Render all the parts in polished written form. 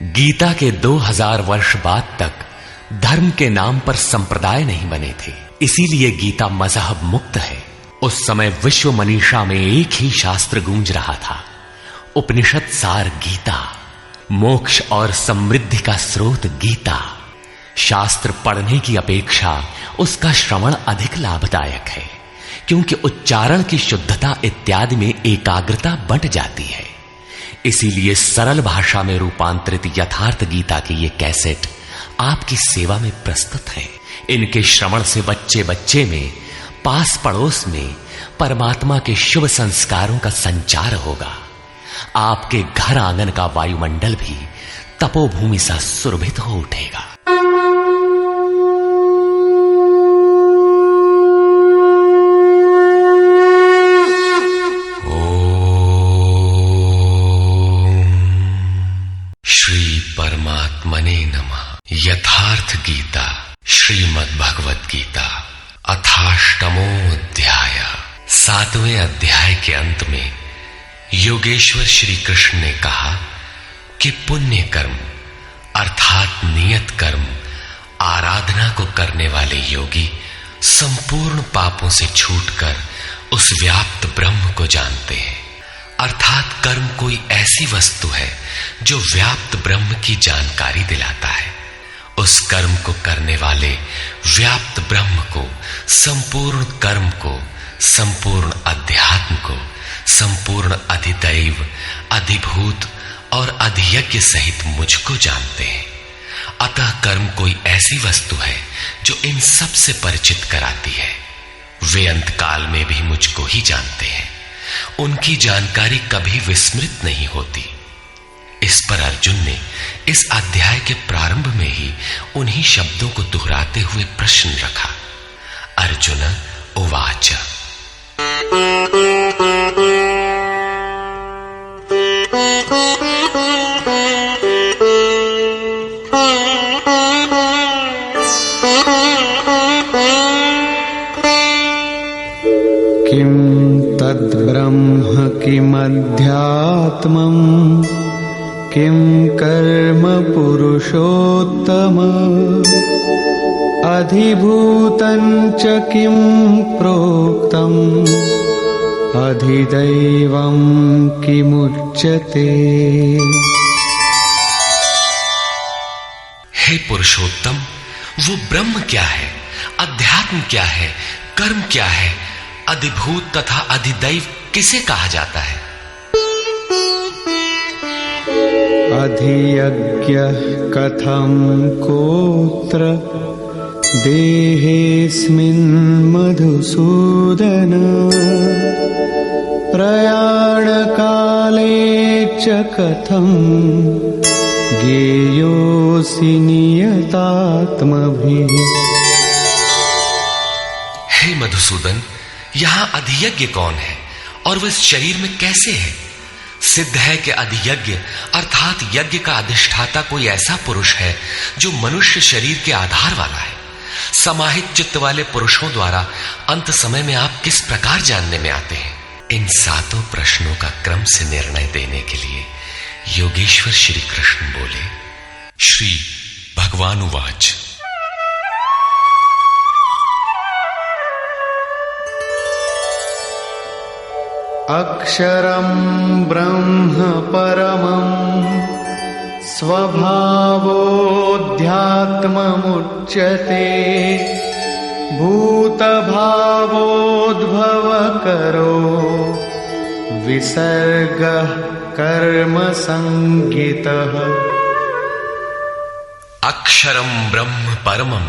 गीता के 2000 वर्ष बाद तक धर्म के नाम पर संप्रदाय नहीं बने थे, इसीलिए गीता मजहब मुक्त है। उस समय विश्व मनीषा में एक ही शास्त्र गूंज रहा था, उपनिषद सार गीता, मोक्ष और समृद्धि का स्रोत गीता। शास्त्र पढ़ने की अपेक्षा उसका श्रवण अधिक लाभदायक है, क्योंकि उच्चारण की शुद्धता इत्यादि में एकाग्रता बंट जाती है। इसीलिए सरल भाषा में रूपांतरित यथार्थ गीता की ये कैसेट आपकी सेवा में प्रस्तुत है। इनके श्रवण से बच्चे बच्चे में, पास पड़ोस में परमात्मा के शुभ संस्कारों का संचार होगा। आपके घर आंगन का वायुमंडल भी तपोभूमि सा सुरभित हो उठेगा। श्री परमात्मने नमः। यथार्थ गीता श्रीमद् भगवत गीता अथाष्टमो अध्याय। 7वें अध्याय के अंत में योगेश्वर श्री कृष्ण ने कहा कि पुण्य कर्म अर्थात नियत कर्म आराधना को करने वाले योगी संपूर्ण पापों से छूटकर उस व्याप्त ब्रह्म को जानते हैं। अर्थात कर्म कोई ऐसी वस्तु है जो व्याप्त ब्रह्म की जानकारी दिलाता है। उस कर्म को करने वाले व्याप्त ब्रह्म को, संपूर्ण कर्म को, संपूर्ण अध्यात्म को, संपूर्ण अधिदैव, अधिभूत और अधियज्ञ सहित मुझको जानते हैं। अतः कर्म कोई ऐसी वस्तु है जो इन सब से परिचित कराती है। वे अंतकाल में भी मुझको ही जानते हैं। उनकी जानकारी कभी विस्मृत नहीं होती। इस पर अर्जुन ने इस अध्याय के प्रारंभ में ही उन्हीं शब्दों को दोहराते हुए प्रश्न रखा। अर्जुन उवाच किम तद्ब्रह्म किमध्यात्मम् किम कर्म पुरुषोत्तम अधिभूतं च किम प्रोक्तम् अधिदैवं किमुच्यते। हे पुरुषोत्तम, वो ब्रह्म क्या है, अध्यात्म क्या है, कर्म क्या है, अधिभूत तथा अधिदैव किसे कहा जाता है? अधियज्ञः कथं कोत्र देहेऽस्मिन् मधुसूदन प्रयाणकाले च कथं ज्ञेयोऽसि नियतात्मभिः। हे मधुसूदन, यहां अधियज्ञ कौन है और वह इस शरीर में कैसे है? सिद्ध है कि अधियज्ञ अर्थात यज्ञ का अधिष्ठाता कोई ऐसा पुरुष है जो मनुष्य शरीर के आधार वाला है। समाहित चित्त वाले पुरुषों द्वारा अंत समय में आप किस प्रकार जानने में आते हैं? इन 7 प्रश्नों का क्रम से निर्णय देने के लिए योगेश्वर श्री कृष्ण बोले। श्री भगवान उवाच अक्षरं ब्रह्म परमं स्वभावोऽध्यात्ममुच्यते भूतभावोद्भवकरो विसर्गः कर्म संज्ञितः। अक्षरम ब्रह्म परमम,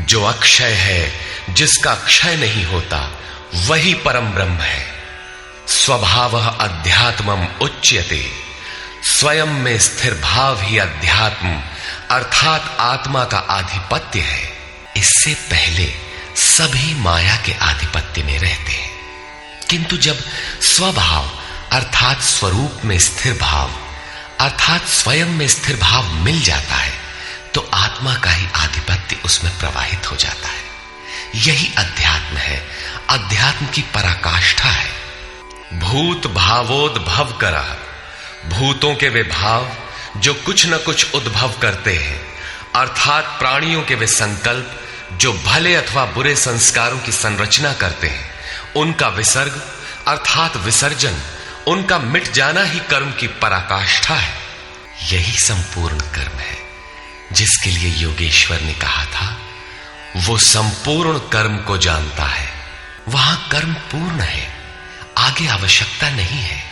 जो अक्षय है, जिसका क्षय नहीं होता, वही परम ब्रह्म है। स्वभावः अध्यात्मम उच्यते, स्वयं में स्थिर भाव ही अध्यात्म अर्थात आत्मा का आधिपत्य है। इससे पहले सभी माया के आधिपत्य में रहते हैं, किंतु जब स्वभाव अर्थात स्वरूप में स्थिर भाव अर्थात स्वयं में स्थिर भाव मिल जाता है तो आत्मा का ही आधिपत्य उसमें प्रवाहित हो जाता है। यही अध्यात्म है, अध्यात्म की पराकाष्ठा है। भूत भावोद्भव करा, भूतों के वे भाव जो कुछ न कुछ उद्भव करते हैं, अर्थात प्राणियों के वे संकल्प जो भले अथवा बुरे संस्कारों की संरचना करते हैं, उनका विसर्ग अर्थात विसर्जन, उनका मिट जाना ही कर्म की पराकाष्ठा है। यही संपूर्ण कर्म है जिसके लिए योगेश्वर ने कहा था, वो संपूर्ण कर्म को जानता है। वहां कर्म पूर्ण है, आगे आवश्यकता नहीं है।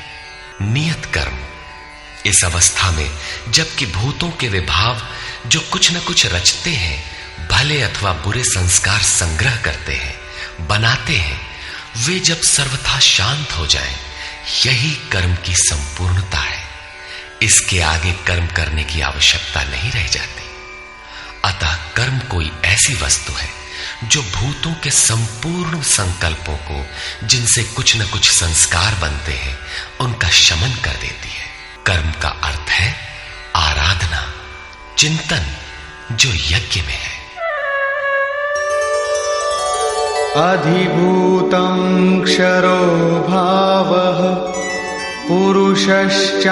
नियत कर्म। इस अवस्था में जबकि भूतों के वे भाव जो कुछ न कुछ रचते हैं, भले अथवा बुरे संस्कार संग्रह करते हैं, बनाते हैं, वे जब सर्वथा शांत हो जाएं, यही कर्म की संपूर्णता है। इसके आगे कर्म करने की आवश्यकता नहीं रह जाती। अतः कर्म कोई ऐसी वस्तु है जो भूतों के संपूर्ण संकल्पों को, जिनसे कुछ न कुछ संस्कार बनते हैं, उनका शमन कर देती है। कर्म का अर्थ है आराधना, चिंतन, जो यज्ञ में है। अधिभूतं क्षरो भावः पुरुषश्चाधिदैवतम्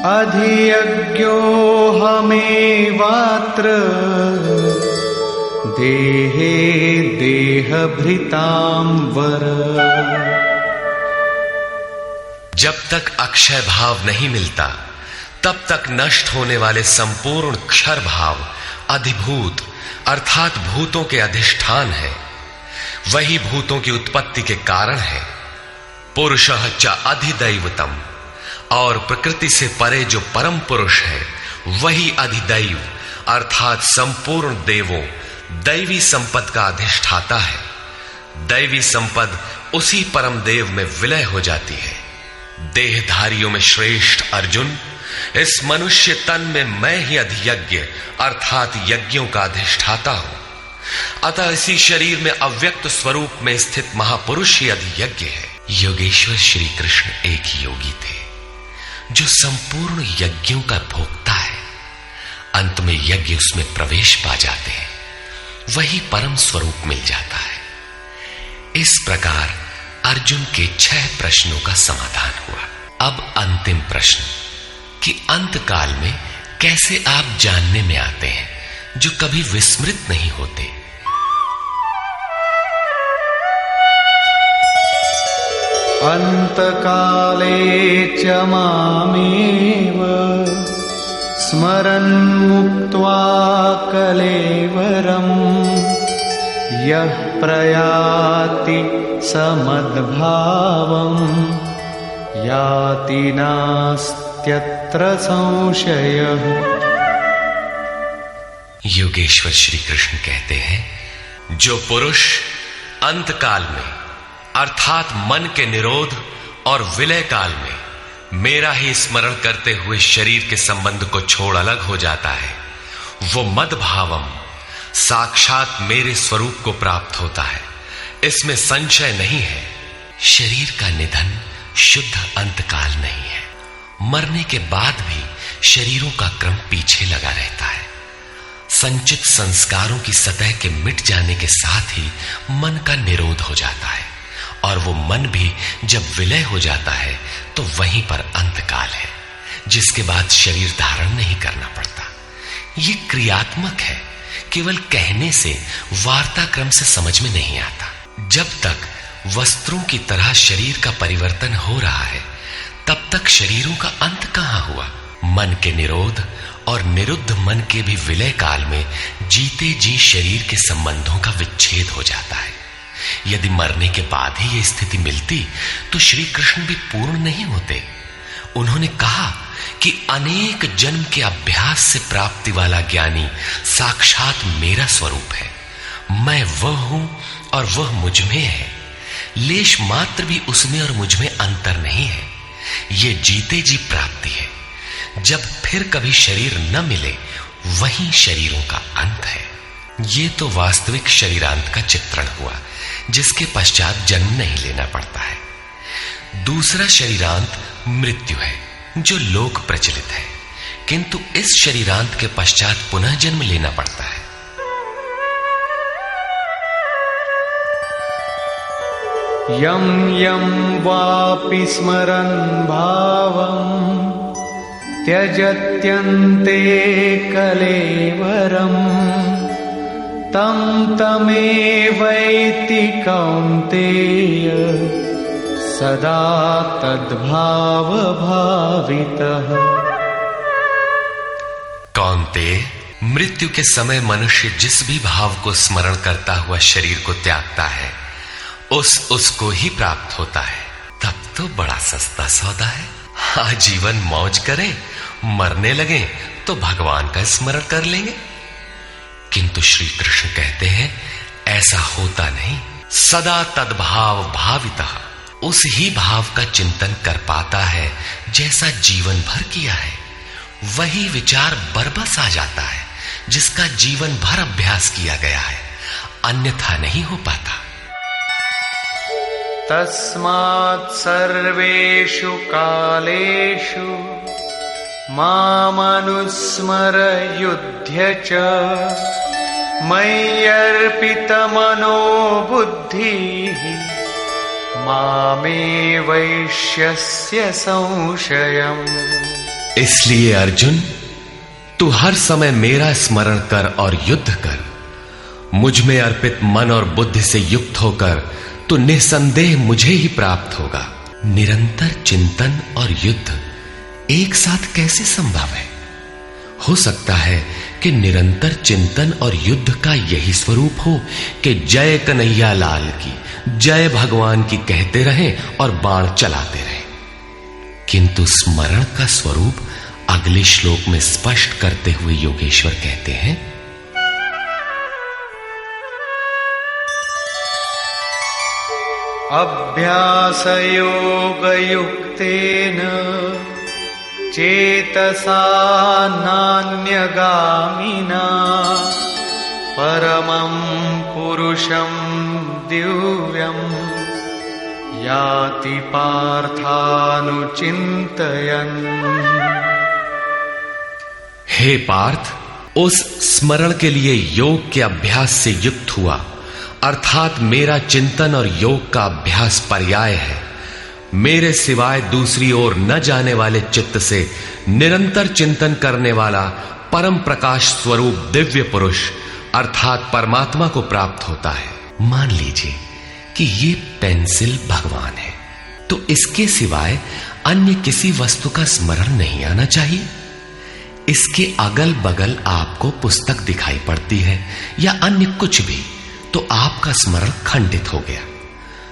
अधियज्ञोऽहमेवात्र देहे देहभृतां वर। जब तक अक्षय भाव नहीं मिलता, तब तक नष्ट होने वाले संपूर्ण क्षर भाव अधिभूत अर्थात भूतों के अधिष्ठान है। वही भूतों की उत्पत्ति के कारण है। पुरुषः च अधिदैवतम, और प्रकृति से परे जो परम पुरुष है, वही अधिदैव अर्थात संपूर्ण देवों, दैवी संपद का अधिष्ठाता है। दैवी संपद उसी परम देव में विलय हो जाती है। देहधारियों में श्रेष्ठ अर्जुन, इस मनुष्य तन में मैं ही अधियज्ञ अर्थात यज्ञों का अधिष्ठाता हूं। अतः इसी शरीर में अव्यक्त स्वरूप में स्थित महापुरुष ही अधियज्ञ है। योगेश्वर श्री कृष्ण एक योगी थे जो संपूर्ण यज्ञों का भोक्ता है। अंत में यज्ञ उसमें प्रवेश पा जाते हैं, वही परम स्वरूप मिल जाता है। इस प्रकार अर्जुन के 6 प्रश्नों का समाधान हुआ। अब अंतिम प्रश्न कि अंत काल में कैसे आप जानने में आते हैं जो कभी विस्मृत नहीं होते। अंतकाले च मामेव स्मरन् मुक्त्वा कलेवरम् यः प्रयाति समद्भावम् याति नास्त्यत्र संशयः। योगेश्वर श्री कृष्ण कहते हैं, जो पुरुष अंतकाल में अर्थात मन के निरोध और विलय काल में मेरा ही स्मरण करते हुए शरीर के संबंध को छोड़ अलग हो जाता है, वो मद्भावम साक्षात मेरे स्वरूप को प्राप्त होता है। इसमें संशय नहीं है। शरीर का निधन शुद्ध अंतकाल नहीं है। मरने के बाद भी शरीरों का क्रम पीछे लगा रहता है। संचित संस्कारों की सतह के मिट जाने के साथ ही मन का निरोध हो जाता है, और वो मन भी जब विलय हो जाता है तो वहीं पर अंतकाल है, जिसके बाद शरीर धारण नहीं करना पड़ता। ये क्रियात्मक है, केवल कहने से वार्ता क्रम से समझ में नहीं आता। जब तक वस्त्रों की तरह शरीर का परिवर्तन हो रहा है, तब तक शरीरों का अंत कहां हुआ। मन के निरोध और निरुद्ध मन के भी विलय काल में जीते जी शरीर के संबंधों का विच्छेद हो जाता है। यदि मरने के बाद ही यह स्थिति मिलती तो श्री कृष्ण भी पूर्ण नहीं होते। उन्होंने कहा कि अनेक जन्म के अभ्यास से प्राप्ति वाला ज्ञानी साक्षात मेरा स्वरूप है। मैं वह हूं और वह मुझ में है। लेश मात्र भी उसमें और मुझ में अंतर नहीं है। यह जीते जी प्राप्ति है। जब फिर कभी शरीर न मिले, वही शरीरों का अंत है। ये तो वास्तविक शरीरांत का चित्रण हुआ, जिसके पश्चात जन्म नहीं लेना पड़ता है। दूसरा शरीरांत मृत्यु है, जो लोक प्रचलित है, किंतु इस शरीरांत के पश्चात पुनः जन्म लेना पड़ता है। यं यं वापि स्मरन् भावं त्यजत्यन्ते कलेवरम् तं तमेवैति कौन्तेय सदा तद्भावभावितः। कौन्तेय, मृत्यु के समय मनुष्य जिस भी भाव को स्मरण करता हुआ शरीर को त्यागता है उसको ही प्राप्त होता है। तब तो बड़ा सस्ता सौदा है। आजीवन मौज करें, मरने लगे तो भगवान का स्मरण कर लेंगे। किंतु श्री कृष्ण कहते हैं ऐसा होता नहीं। सदा तद्भाव भावितः, उस ही भाव का चिंतन कर पाता है जैसा जीवन भर किया है। वही विचार बरबस आ जाता है जिसका जीवन भर अभ्यास किया गया है, अन्यथा नहीं हो पाता। तस्मात् सर्वेषु कालेषु मामनुस्मर युध्य च मय्यर्पितमनो बुद्धिः मामे वैश्यस्य संशयम्। इसलिए अर्जुन, तू हर समय मेरा स्मरण कर और युद्ध कर। मुझ में अर्पित मन और बुद्धि से युक्त होकर तो निसंदेह मुझे ही प्राप्त होगा। निरंतर चिंतन और युद्ध एक साथ कैसे संभव है? हो सकता है कि निरंतर चिंतन और युद्ध का यही स्वरूप हो कि जय कन्हैया लाल की, जय भगवान की कहते रहें और बाण चलाते रहें। किंतु स्मरण का स्वरूप अगले श्लोक में स्पष्ट करते हुए योगेश्वर कहते हैं, अभ्यासयोगयुक्तेन चेतसा नान्यगामिना परमं पुरुषं दिव्यं याति पार्थानुचिन्तयन्। हे पार्थ, उस स्मरण के लिए योग के अभ्यास से युक्त हुआ, अर्थात मेरा चिंतन और योग का अभ्यास पर्याय है। मेरे सिवाय दूसरी ओर न जाने वाले चित्त से निरंतर चिंतन करने वाला परम प्रकाश स्वरूप दिव्य पुरुष अर्थात परमात्मा को प्राप्त होता है। मान लीजिए कि ये पेंसिल भगवान है, तो इसके सिवाय अन्य किसी वस्तु का स्मरण नहीं आना चाहिए। इसके अगल बगल आपको पुस्तक दिखाई पड़ती है या अन्य कुछ भी, तो आपका स्मरण खंडित हो गया।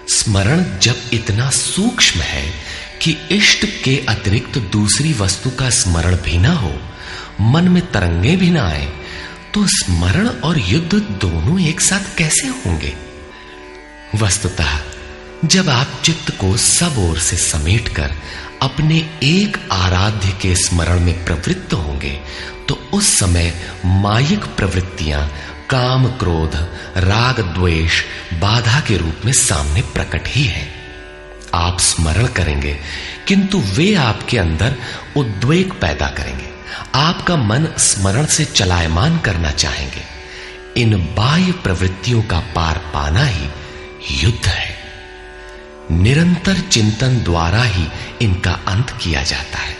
स्मरण जब इतना सूक्ष्म है कि इष्ट के अतिरिक्त दूसरी वस्तु का स्मरण भी ना हो, मन में तरंगे भी ना आए, तो स्मरण और युद्ध दोनों एक साथ कैसे होंगे? वस्तुतः जब आप चित्त को सब ओर से समेटकर अपने एक आराध्य के स्मरण में प्रवृत्त होंगे, तो उस समय मायिक प्रवृत्तियां काम क्रोध राग द्वेष बाधा के रूप में सामने प्रकट ही है। आप स्मरण करेंगे किंतु वे आपके अंदर उद्वेग पैदा करेंगे। आपका मन स्मरण से चलायमान करना चाहेंगे। इन बाह्य प्रवृत्तियों का पार पाना ही युद्ध है। निरंतर चिंतन द्वारा ही इनका अंत किया जाता है।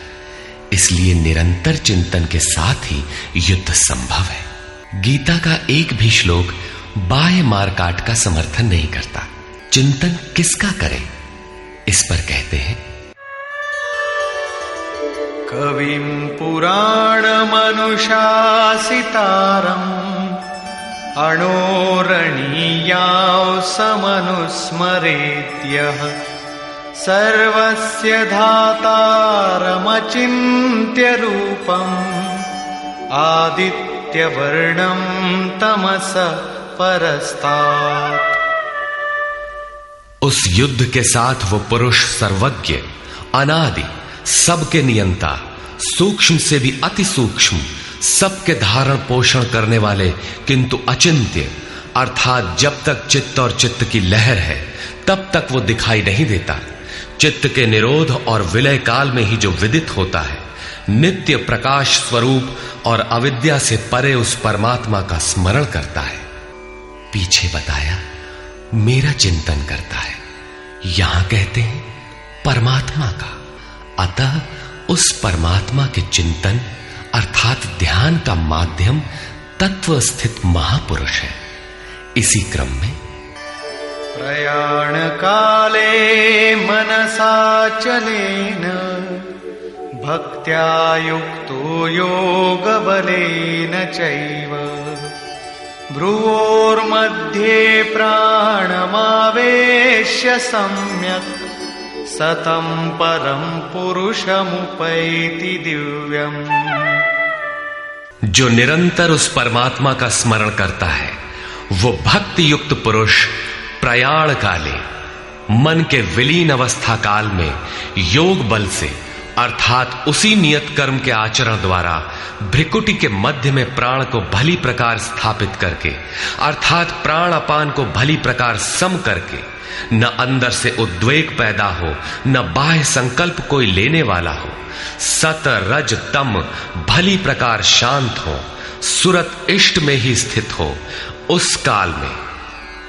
इसलिए निरंतर चिंतन के साथ ही युद्ध संभव है। गीता का एक भी श्लोक बाह्य मारकाट का समर्थन नहीं करता। चिंतन किसका करें, इस पर कहते हैं, कविं पुराणमनुशासितारम् अणोरणीयां समनुस्मरेत्यः सर्वस्य धातारमचिन्त्य रूपम् आदित्यवर्णं तमस परस्तात्। उस युद्ध के साथ वो पुरुष सर्वज्ञ, अनादि, सबके नियंता, सूक्ष्म से भी अति सूक्ष्म, सबके धारण पोषण करने वाले किंतु अचिंत्य, अर्थात जब तक चित्त और चित्त की लहर है तब तक वो दिखाई नहीं देता। चित्त के निरोध और विलय काल में ही जो विदित होता है, नित्य प्रकाश स्वरूप और अविद्या से परे उस परमात्मा का स्मरण करता है। पीछे बताया मेरा चिंतन करता है, यहां कहते हैं परमात्मा का। अतः उस परमात्मा के चिंतन अर्थात ध्यान का माध्यम तत्व स्थित महापुरुष है। इसी क्रम में प्रयाण काले मनसाचलेन भक्त्या युक्तो योग बलेन चैव भ्रुवोर्मध्ये प्राणमावेश्य सम्यक् सतं परम पुरुषमुपैति दिव्यम्। जो निरंतर उस परमात्मा का स्मरण करता है वो भक्ति युक्त पुरुष प्रयाण काले मन के विलीन अवस्था काल में योग बल से अर्थात उसी नियत कर्म के आचरण द्वारा भ्रिकुटी के मध्य में प्राण को भली प्रकार स्थापित करके अर्थात प्राण अपान को भली प्रकार सम करके न अंदर से उद्वेग पैदा हो न बाह्य संकल्प कोई लेने वाला हो, सत रज तम भली प्रकार शांत हो, सुरत इष्ट में ही स्थित हो, उस काल में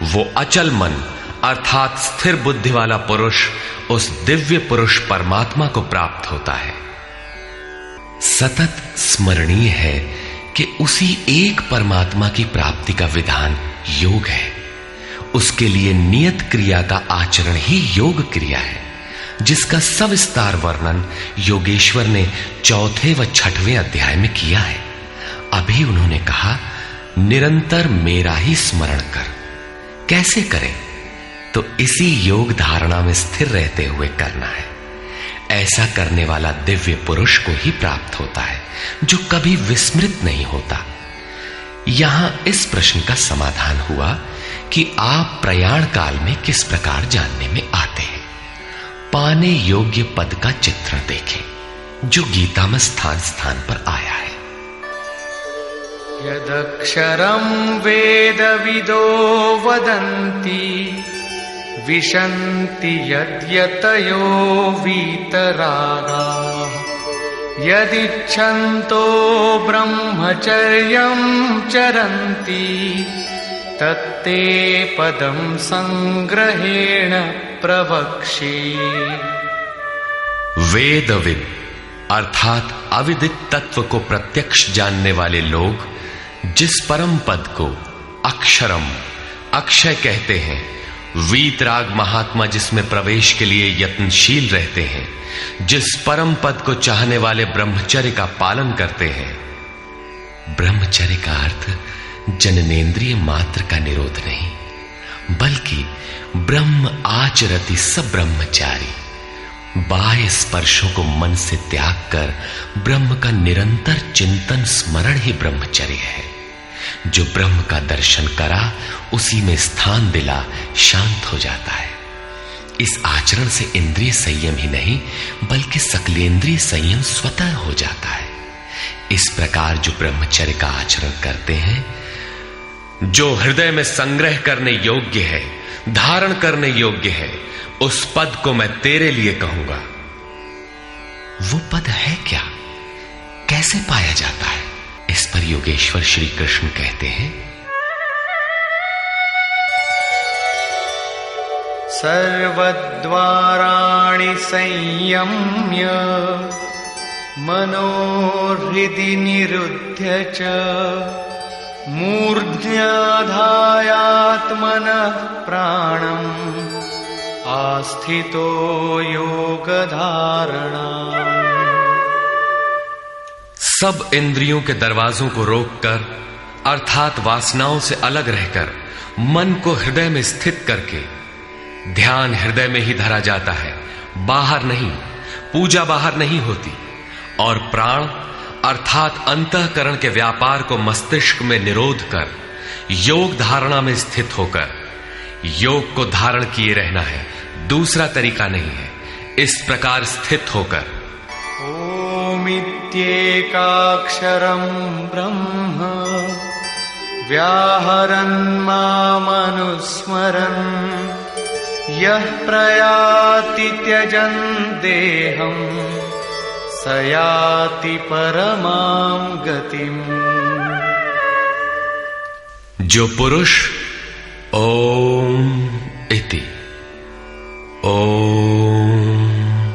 वो अचल मन अर्थात स्थिर बुद्धि वाला पुरुष उस दिव्य पुरुष परमात्मा को प्राप्त होता है। सतत स्मरणीय है कि उसी एक परमात्मा की प्राप्ति का विधान योग है। उसके लिए नियत क्रिया का आचरण ही योग क्रिया है, जिसका सविस्तार वर्णन योगेश्वर ने 4वें व 6वें अध्याय में किया है। अभी उन्होंने कहा निरंतर मेरा ही स्मरण कर। कैसे करें? तो इसी योग धारणा में स्थिर रहते हुए करना है। ऐसा करने वाला दिव्य पुरुष को ही प्राप्त होता है जो कभी विस्मृत नहीं होता। यहां इस प्रश्न का समाधान हुआ कि आप प्रयाण काल में किस प्रकार जानने में आते हैं। पाने योग्य पद का चित्रण देखें जो गीता में स्थान स्थान पर आया है। यदक्षरं वेदविदो वदन्ति विशन्ति यद्यतयो वीतरागाः यदिच्छन्तो ब्रह्मचर्यं चरन्ति तत्ते पदं संग्रहेण प्रवक्ष्ये। वेदविद अर्थात अविदित तत्व को प्रत्यक्ष जानने वाले लोग जिस परम पद को अक्षरम अक्षय कहते हैं, वीतराग महात्मा जिसमें प्रवेश के लिए यत्नशील रहते हैं, जिस परम पद को चाहने वाले ब्रह्मचर्य का पालन करते हैं। ब्रह्मचर्य का अर्थ जननेन्द्रिय मात्र का निरोध नहीं, बल्कि ब्रह्म आचरति सब ब्रह्मचारी, बाह्य स्पर्शों को मन से त्याग कर ब्रह्म का निरंतर चिंतन स्मरण ही ब्रह्मचर्य है। जो ब्रह्म का दर्शन करा उसी में स्थान दिला शांत हो जाता है। इस आचरण से इंद्रिय संयम ही नहीं बल्कि सकलेंद्रिय संयम स्वतः हो जाता है। इस प्रकार जो ब्रह्मचर्य का आचरण करते हैं, जो हृदय में संग्रह करने योग्य है, धारण करने योग्य है, उस पद को मैं तेरे लिए कहूंगा। वो पद है क्या? कैसे पाया जाता है? इस पर योगेश्वर श्री कृष्ण कहते हैं सर्वद्वाराणि संयम्य मनोहृदि निरुध्य च मूर्ध्याधायात्मनः प्राणम् आस्थितो योगधारणा। सब इंद्रियों के दरवाजों को रोककर अर्थात वासनाओं से अलग रहकर मन को हृदय में स्थित करके ध्यान हृदय में ही धरा जाता है, बाहर नहीं। पूजा बाहर नहीं होती। और प्राण अर्थात अंतःकरण के व्यापार को मस्तिष्क में निरोध कर योग धारणा में स्थित होकर योग को धारण किए रहना है, दूसरा तरीका नहीं है। इस प्रकार स्थित होकर ओमित्येकाक्षरं ब्रह्म व्याहरन् मामनुस्मरन् यः प्रयाति त्यजन् देहं स याति परमां गतिम्। जो पुरुष ओम इति ओम।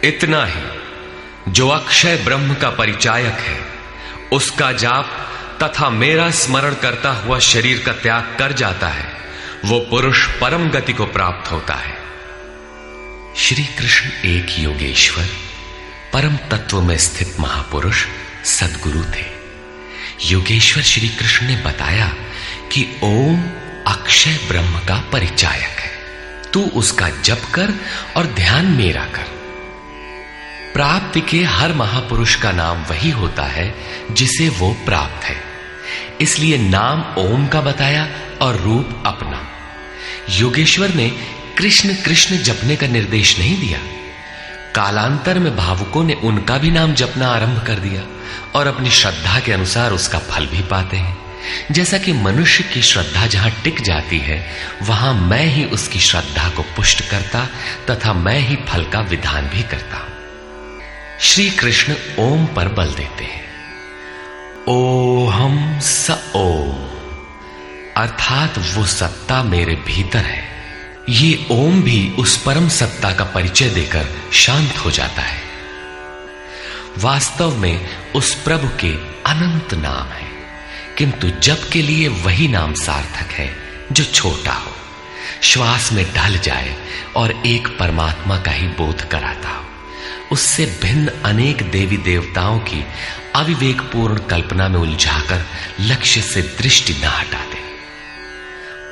इतना ही जो अक्षय ब्रह्म का परिचायक है, उसका जाप तथा मेरा स्मरण करता हुआ शरीर का त्याग कर जाता है, वो पुरुष परम गति को प्राप्त होता है। श्री कृष्ण एक योगेश्वर परम तत्व में स्थित महापुरुष सद्गुरु थे। योगेश्वर श्री कृष्ण ने बताया कि ओम अक्षय ब्रह्म का परिचायक है, तू उसका जप कर और ध्यान मेरा कर। प्राप्ति के हर महापुरुष का नाम वही होता है जिसे वो प्राप्त है, इसलिए नाम ओम का बताया और रूप अपना। योगेश्वर ने कृष्ण कृष्ण जपने का निर्देश नहीं दिया। कालांतर में भावुकों ने उनका भी नाम जपना आरंभ कर दिया और अपनी श्रद्धा के अनुसार उसका फल भी पाते हैं। जैसा कि मनुष्य की श्रद्धा जहां टिक जाती है, वहां मैं ही उसकी श्रद्धा को पुष्ट करता तथा मैं ही फल का विधान भी करता हूं। श्री कृष्ण ओम पर बल देते हैं। ओहम स ओम, अर्थात वो सत्ता मेरे भीतर है। ये ओम भी उस परम सत्ता का परिचय देकर शांत हो जाता है। वास्तव में उस प्रभु के अनंत नाम है, किंतु जप के लिए वही नाम सार्थक है जो छोटा हो, श्वास में ढल जाए और एक परमात्मा का ही बोध कराता हो। उससे भिन्न अनेक देवी देवताओं की अविवेकपूर्ण कल्पना में उलझाकर लक्ष्य से दृष्टि न हटा दे।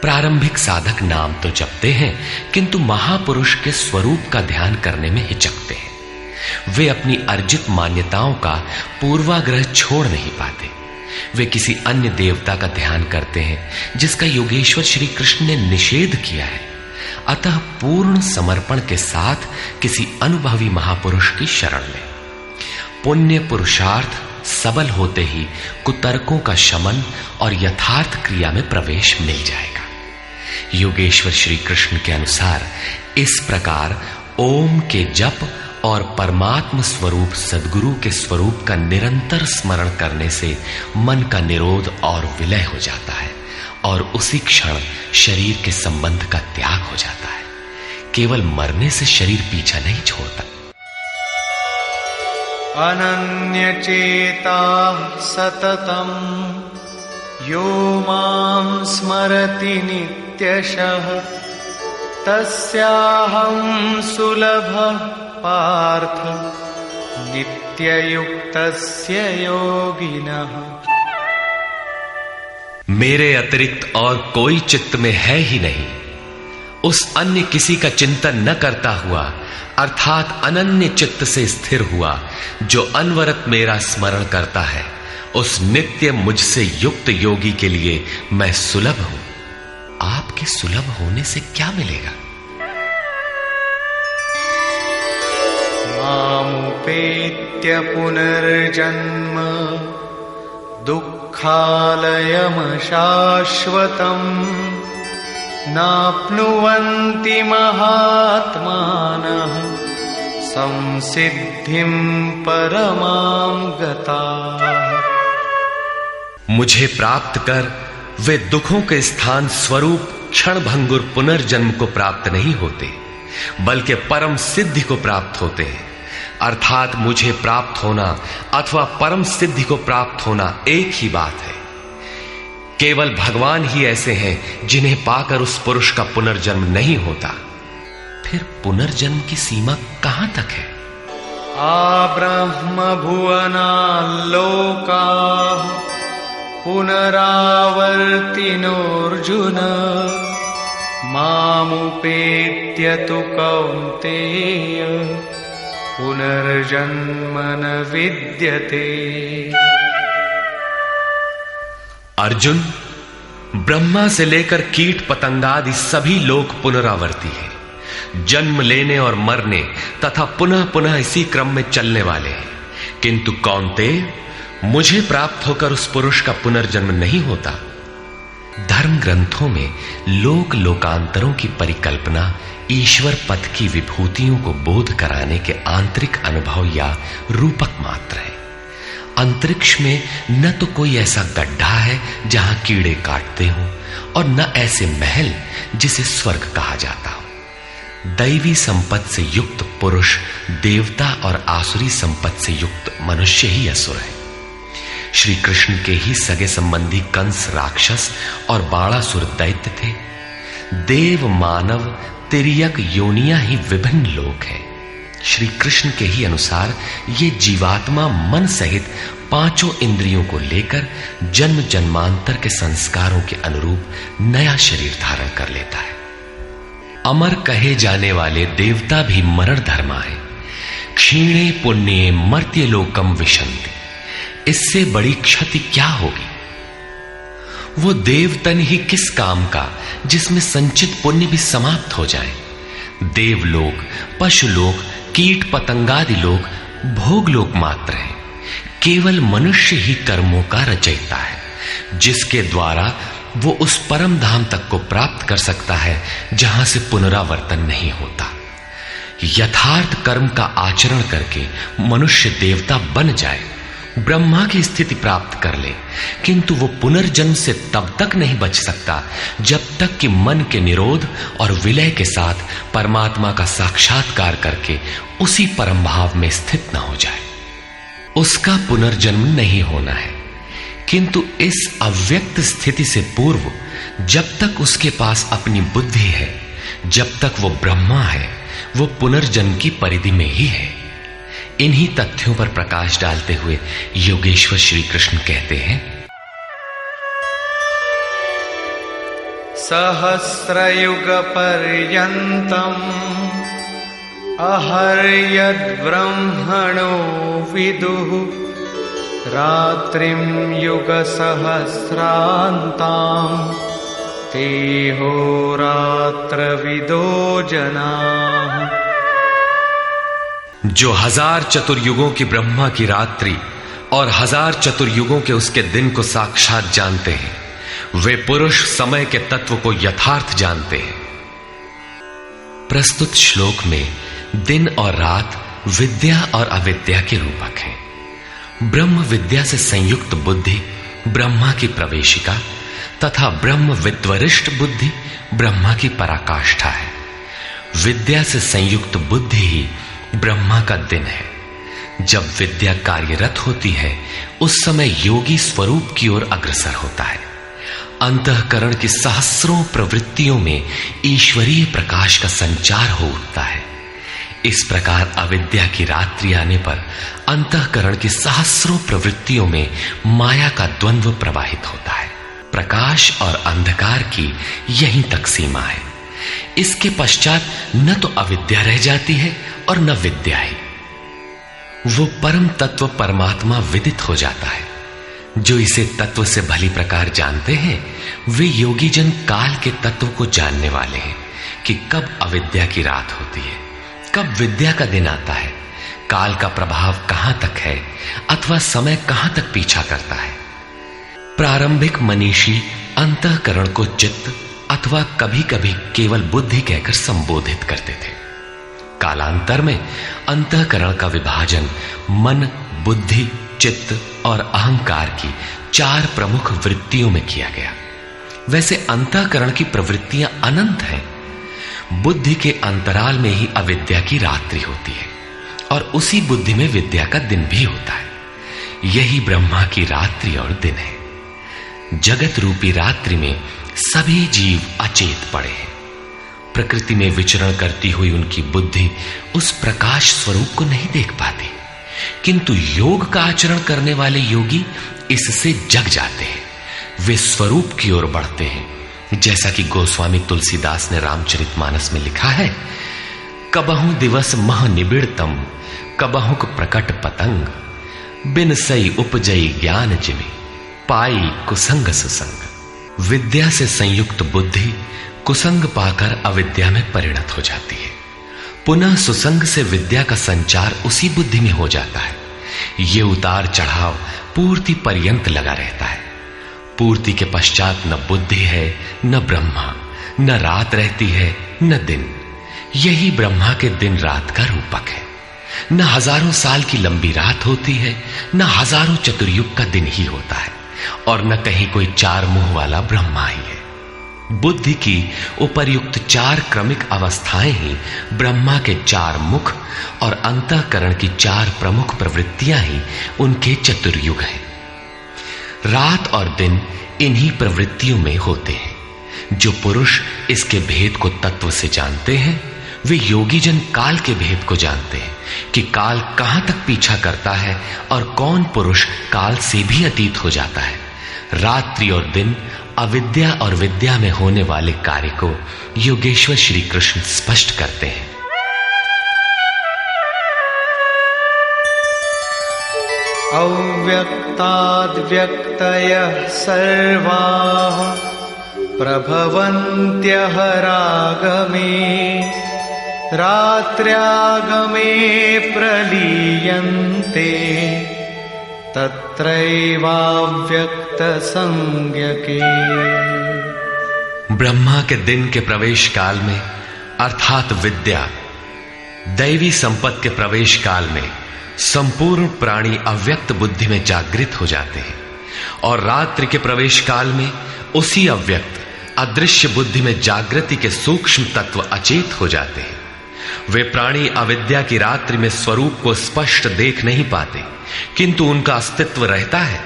प्रारंभिक साधक नाम तो जपते हैं, किंतु महापुरुष के स्वरूप का ध्यान करने में हिचकते हैं। वे अपनी अर्जित मान्यताओं का पूर्वाग्रह छोड़ नहीं पाते। वे किसी अन्य देवता का ध्यान करते हैं जिसका योगेश्वर श्री कृष्ण ने निषेध किया है। अतः पूर्ण समर्पण के साथ किसी अनुभवी महापुरुष की शरण लें। पुण्य पुरुषार्थ सबल होते ही कुतर्कों का शमन और यथार्थ क्रिया में प्रवेश मिल जाएगा। योगेश्वर श्री कृष्ण के अनुसार इस प्रकार ओम के जप और परमात्म स्वरूप सद्गुरु के स्वरूप का निरंतर स्मरण करने से मन का निरोध और विलय हो जाता है और उसी क्षण शरीर के संबंध का त्याग हो जाता है। केवल मरने से शरीर पीछा नहीं छोड़ता। अनन्य चेता सततम यो मां स्मरति नित्यशः तस्याहं सुलभः पार्थ नित्ययुक्तस्य योगिनः। मेरे अतिरिक्त और कोई चित्त में है ही नहीं। उस अन्य किसी का चिंतन न करता हुआ अर्थात अनन्य चित्त से स्थिर हुआ जो अनवरत मेरा स्मरण करता है, उस नित्य मुझसे युक्त योगी के लिए मैं सुलभ हूं। आपके सुलभ होने से क्या मिलेगा? मामुपेत्य पुनर्जन्म दुःखालयम् शाश्वतम् नाप्नुवन्ति महात्मानः संसिद्धिं परमां गताः। मुझे प्राप्त कर वे दुखों के स्थान स्वरूप क्षण भंगुर पुनर्जन्म को प्राप्त नहीं होते, बल्कि परम सिद्धि को प्राप्त होते हैं। अर्थात मुझे प्राप्त होना अथवा परम सिद्धि को प्राप्त होना एक ही बात है। केवल भगवान ही ऐसे हैं जिन्हें पाकर उस पुरुष का पुनर्जन्म नहीं होता। फिर पुनर्जन्म की सीमा कहां तक है? आब्रह्म भुवना लोकाः पुनरावर्तिनोऽर्जुन मामुपेत्य तु कौन्तेय पुनर्जन्म न विद्यते। अर्जुन, ब्रह्मा से लेकर कीट पतंगादि सभी लोग पुनरावर्ती हैं, जन्म लेने और मरने तथा पुनः पुनः इसी क्रम में चलने वाले हैं। किंतु कौन्तेय, मुझे प्राप्त होकर उस पुरुष का पुनर्जन्म नहीं होता। धर्म ग्रंथों में लोक लोकांतरों की परिकल्पना ईश्वर पद की विभूतियों को बोध कराने के आंतरिक अनुभव या रूपक मात्र है। अंतरिक्ष में न तो कोई ऐसा गड्ढा है जहां कीड़े काटते हों और न ऐसे महल जिसे स्वर्ग कहा जाता हो। दैवी संपत्ति से युक्त पुरुष देवता और आसुरी संपत्ति से युक्त मनुष्य ही असुर है। श्री कृष्ण के ही सगे संबंधी कंस राक्षस और बाणासुर दैत्य थे। देव मानव तिर्यक योनियां ही विभिन्न लोक हैं। श्री कृष्ण के ही अनुसार ये जीवात्मा मन सहित पांचों इंद्रियों को लेकर जन्म जन्मांतर के संस्कारों के अनुरूप नया शरीर धारण कर लेता है। अमर कहे जाने वाले देवता भी मरण धर्मा है। क्षीणे पुण्ये मर्त्य लोकम विशन्ति। इससे बड़ी क्षति क्या होगी? वो देवतन ही किस काम का जिसमें संचित पुण्य भी समाप्त हो जाए। देवलोक, पशुलोक, कीट पतंगादि लोग भोगलोक मात्र हैं। केवल मनुष्य ही कर्मों का रचयिता है, जिसके द्वारा वो उस परम धाम तक को प्राप्त कर सकता है जहां से पुनरावर्तन नहीं होता। यथार्थ कर्म का आचरण करके मनुष्य देवता बन जाए, ब्रह्मा की स्थिति प्राप्त कर ले, किंतु वो पुनर्जन्म से तब तक नहीं बच सकता जब तक कि मन के निरोध और विलय के साथ परमात्मा का साक्षात्कार करके उसी परम भाव में स्थित न हो जाए। उसका पुनर्जन्म नहीं होना है, किंतु इस अव्यक्त स्थिति से पूर्व जब तक उसके पास अपनी बुद्धि है, जब तक वो ब्रह्मा है, वो पुनर्जन्म की परिधि में ही है। इन्हीं तथ्यों पर प्रकाश डालते हुए योगेश्वर श्री कृष्ण कहते हैं, सहस्रयुग पर्यन्तम् अहर्यद् ब्रह्मणो विदुः रात्रिं युग सहस्रान्ताम् तेहोरात्रविदो जनाः। जो 1000 चतुर्युगों की ब्रह्मा की रात्रि और 1000 चतुर्युगों के उसके दिन को साक्षात जानते हैं, वे पुरुष समय के तत्व को यथार्थ जानते हैं। प्रस्तुत श्लोक में दिन और रात विद्या और अविद्या के रूपक हैं। ब्रह्म विद्या से संयुक्त बुद्धि ब्रह्मा की प्रवेशिका तथा ब्रह्म विद्वरिष्ठ बुद्धि ब्रह्मा की पराकाष्ठा है। विद्या से संयुक्त बुद्धि ही ब्रह्मा का दिन है। जब विद्या कार्यरत होती है उस समय योगी स्वरूप की ओर अग्रसर होता है। अंतःकरण की सहस्रों प्रवृत्तियों में ईश्वरीय प्रकाश का संचार हो उठता है। इस प्रकार अविद्या की रात्रि आने पर अंतःकरण की सहस्रों प्रवृत्तियों में माया का द्वंद्व प्रवाहित होता है। प्रकाश और अंधकार की यहीं तक सीमा है। इसके पश्चात न तो अविद्या रह जाती है और न विद्या ही। वो परम तत्व परमात्मा विदित हो जाता है। जो इसे तत्व से भली प्रकार जानते हैं वे योगी जन काल के तत्व को जानने वाले हैं कि कब अविद्या की रात होती है, कब विद्या का दिन आता है, काल का प्रभाव कहां तक है अथवा समय कहां तक पीछा करता है। प्रारंभिक मनीषी अंतःकरण को चित्त अथवा कभी कभी केवल बुद्धि कहकर संबोधित करते थे। कालांतर में अंतःकरण का विभाजन मन, बुद्धि, चित्त और अहंकार की 4 प्रमुख वृत्तियों में किया गया। वैसे अंतःकरण की प्रवृत्तियां अनंत हैं। बुद्धि के अंतराल में ही अविद्या की रात्रि होती है और उसी बुद्धि में विद्या का दिन भी होता है। यही ब्रह्मा की रात्रि और दिन है। जगत रूपी रात्रि में सभी जीव अचेत पड़े हैं। प्रकृति में विचरण करती हुई उनकी बुद्धि उस प्रकाश स्वरूप को नहीं देख पाती, किंतु योग का आचरण करने वाले योगी इससे जग जाते हैं। वे स्वरूप की ओर बढ़ते हैं। जैसा कि गोस्वामी तुलसीदास ने रामचरितमानस में लिखा है, कबहु दिवस मह निबिड़तम कबहुक प्रकट पतंग बिन सई उपजई ज्ञान जिमि पाई कुसंग सुसंग। विद्या से संयुक्त बुद्धि कुसंग पाकर अविद्या में परिणत हो जाती है। पुनः सुसंग से विद्या का संचार उसी बुद्धि में हो जाता है। ये उतार चढ़ाव पूर्ति पर्यंत लगा रहता है। पूर्ति के पश्चात न बुद्धि है न ब्रह्मा, न रात रहती है न दिन। यही ब्रह्मा के दिन रात का रूपक है। न हजारों साल की लंबी रात होती है, न हजारों चतुर्युग का दिन ही होता है, और न कहीं कोई 4 मुंह वाला ब्रह्मा ही है। बुद्धि की उपर्युक्त 4 क्रमिक अवस्थाएं ही ब्रह्मा के 4 मुख और अंतःकरण की 4 प्रमुख प्रवृत्तियां ही उनके चतुर्युग हैं। रात और दिन इन्हीं प्रवृत्तियों में होते हैं। जो पुरुष इसके भेद को तत्व से जानते हैं वे योगी जन काल के भेद को जानते हैं कि काल कहां तक पीछा करता है और कौन पुरुष काल से भी अतीत हो जाता है। रात्रि और दिन, अविद्या और विद्या में होने वाले कार्य को योगेश्वर श्री कृष्ण स्पष्ट करते हैं। अव्यक्ताद्व्यक्तयः सर्वाः प्रभवन्त्यः रागमे रात्र्यागमे प्रलीयन्ते तत्रैवाव्यक्त संज्ञके। ब्रह्मा के दिन के प्रवेश काल में अर्थात विद्या, दैवी संपत्ति के प्रवेश काल में संपूर्ण प्राणी अव्यक्त बुद्धि में जागृत हो जाते हैं और रात्रि के प्रवेश काल में उसी अव्यक्त अदृश्य बुद्धि में जागृति के सूक्ष्म तत्व अचेत हो जाते हैं। वे प्राणी अविद्या की रात्रि में स्वरूप को स्पष्ट देख नहीं पाते, किंतु उनका अस्तित्व रहता है।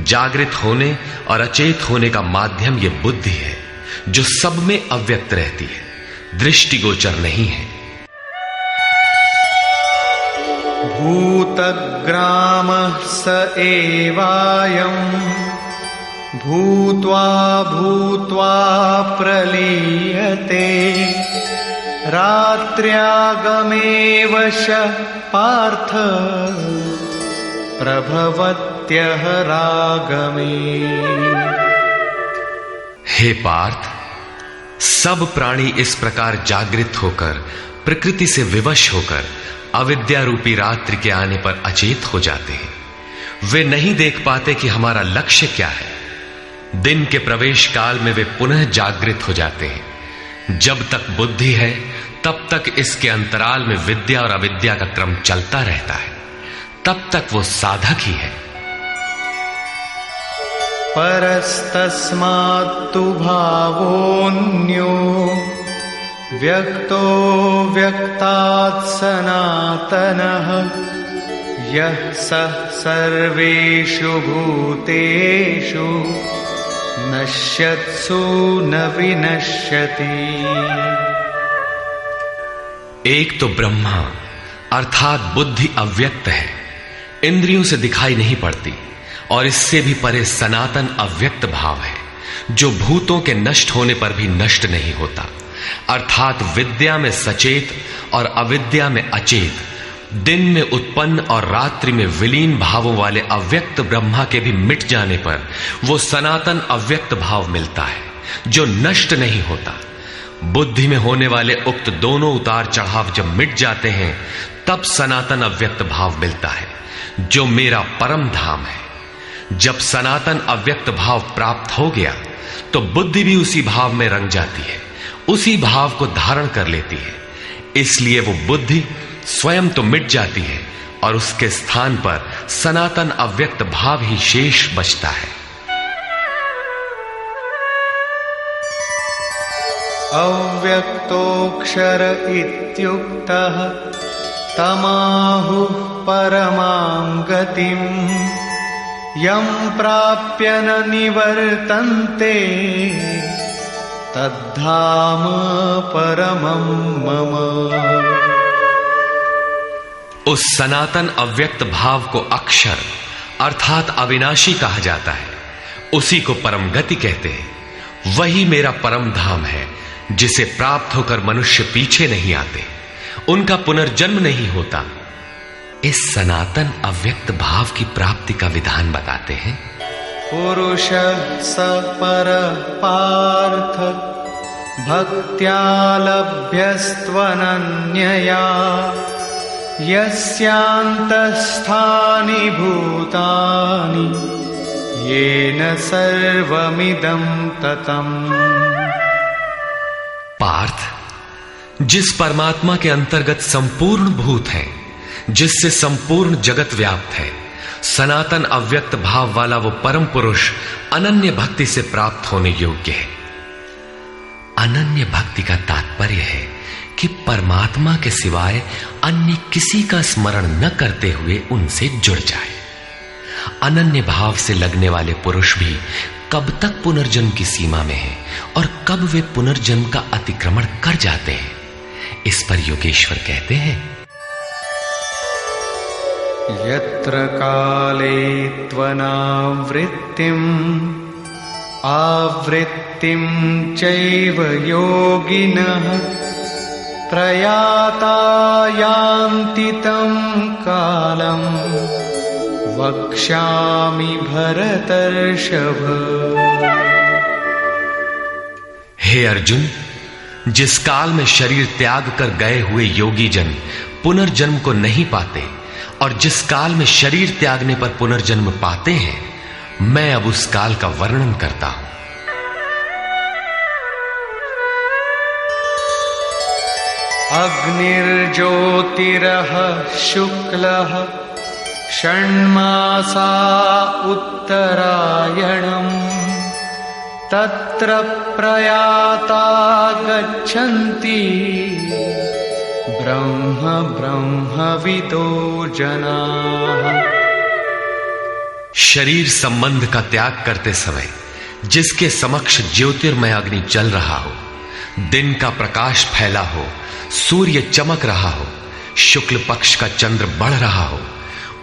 जागृत होने और अचेत होने का माध्यम यह बुद्धि है जो सब में अव्यक्त रहती है, दृष्टिगोचर नहीं है। भूतग्रामः स एवायम् भूत्वा भूत्वा प्रलीयते रात्र्यागमे वश पार्थ प्रभवत्यः रागमे। हे पार्थ, सब प्राणी इस प्रकार जागृत होकर प्रकृति से विवश होकर अविद्या रूपी रात्रि के आने पर अचेत हो जाते हैं। वे नहीं देख पाते कि हमारा लक्ष्य क्या है। दिन के प्रवेश काल में वे पुनः जागृत हो जाते हैं। जब तक बुद्धि है तब तक इसके अंतराल में विद्या और अविद्या का क्रम चलता रहता है, तब तक वो साधक ही है। परस्तस्मात्तु भावोऽन्यो व्यक्तो व्यक्तात् सनातनः यः सः सर्वेषु भूतेषु नश्यत्सु न विनश्यति। एक तो ब्रह्मा अर्थात बुद्धि अव्यक्त है, इंद्रियों से दिखाई नहीं पड़ती, और इससे भी परे सनातन अव्यक्त भाव है जो भूतों के नष्ट होने पर भी नष्ट नहीं होता। अर्थात विद्या में सचेत और अविद्या में अचेत, दिन में उत्पन्न और रात्रि में विलीन भावों वाले अव्यक्त ब्रह्मा के भी मिट जाने पर वो सनातन अव्यक्त भाव मिलता है जो नष्ट नहीं होता। बुद्धि में होने वाले उक्त दोनों उतार चढ़ाव जब मिट जाते हैं तब सनातन अव्यक्त भाव मिलता है जो मेरा परम धाम है। जब सनातन अव्यक्त भाव प्राप्त हो गया तो बुद्धि भी उसी भाव में रंग जाती है, उसी भाव को धारण कर लेती है। इसलिए वो बुद्धि स्वयं तो मिट जाती है और उसके स्थान पर सनातन अव्यक्त भाव ही शेष बचता है। अव्यक्तोऽक्षर इत्युक्तः तमाहुः परमां गतिम् यं प्राप्य न निवर्तन्ते तद्धाम परमं मम। उस सनातन अव्यक्त भाव को अक्षर अर्थात अविनाशी कहा जाता है, उसी को परम गति कहते हैं। वही मेरा परम धाम है जिसे प्राप्त होकर मनुष्य पीछे नहीं आते, उनका पुनर्जन्म नहीं होता। इस सनातन अव्यक्त भाव की प्राप्ति का विधान बताते हैं। पुरुषः स परः पार्थ भक्त्या लभ्यस्त्वनन्यया यस्यान्तस्थानि भूतानि येन सर्वमिदं ततम्। पार्थ, जिस परमात्मा के अंतर्गत संपूर्ण भूत हैं, जिससे संपूर्ण जगत व्याप्त है, सनातन अव्यक्त भाव वाला वो परम पुरुष अनन्य भक्ति से प्राप्त होने योग्य है। अनन्य भक्ति का तात्पर्य है कि परमात्मा के सिवाय अन्य किसी का स्मरण न करते हुए उनसे जुड़ जाए। अनन्य भाव से लगने वाले पुरुष भी कब तक पुनर्जन्म की सीमा में हैं और कब वे पुनर्जन्म का अतिक्रमण कर जाते हैं, इस पर योगेश्वर कहते हैं, यत्र काले त्वनावृत्तिम् आवृत्तिं चैव योगिनः प्रयाता यान्ति तं कालम् वक्ष्यामि भरतर्षभ। हे अर्जुन, जिस काल में शरीर त्याग कर गए हुए योगी जन पुनर्जन्म को नहीं पाते और जिस काल में शरीर त्यागने पर पुनर्जन्म पाते हैं, मैं अब उस काल का वर्णन करता हूं। अग्निर्ज्योतिरः शुक्लः षण्मासा उत्तरायणम् तत्र प्रयाता गच्छन्ति ब्रह्मविदो जनाः। शरीर संबंध का त्याग करते समय जिसके समक्ष ज्योतिर्मय अग्नि जल रहा हो, दिन का प्रकाश फैला हो, सूर्य चमक रहा हो, शुक्ल पक्ष का चंद्र बढ़ रहा हो,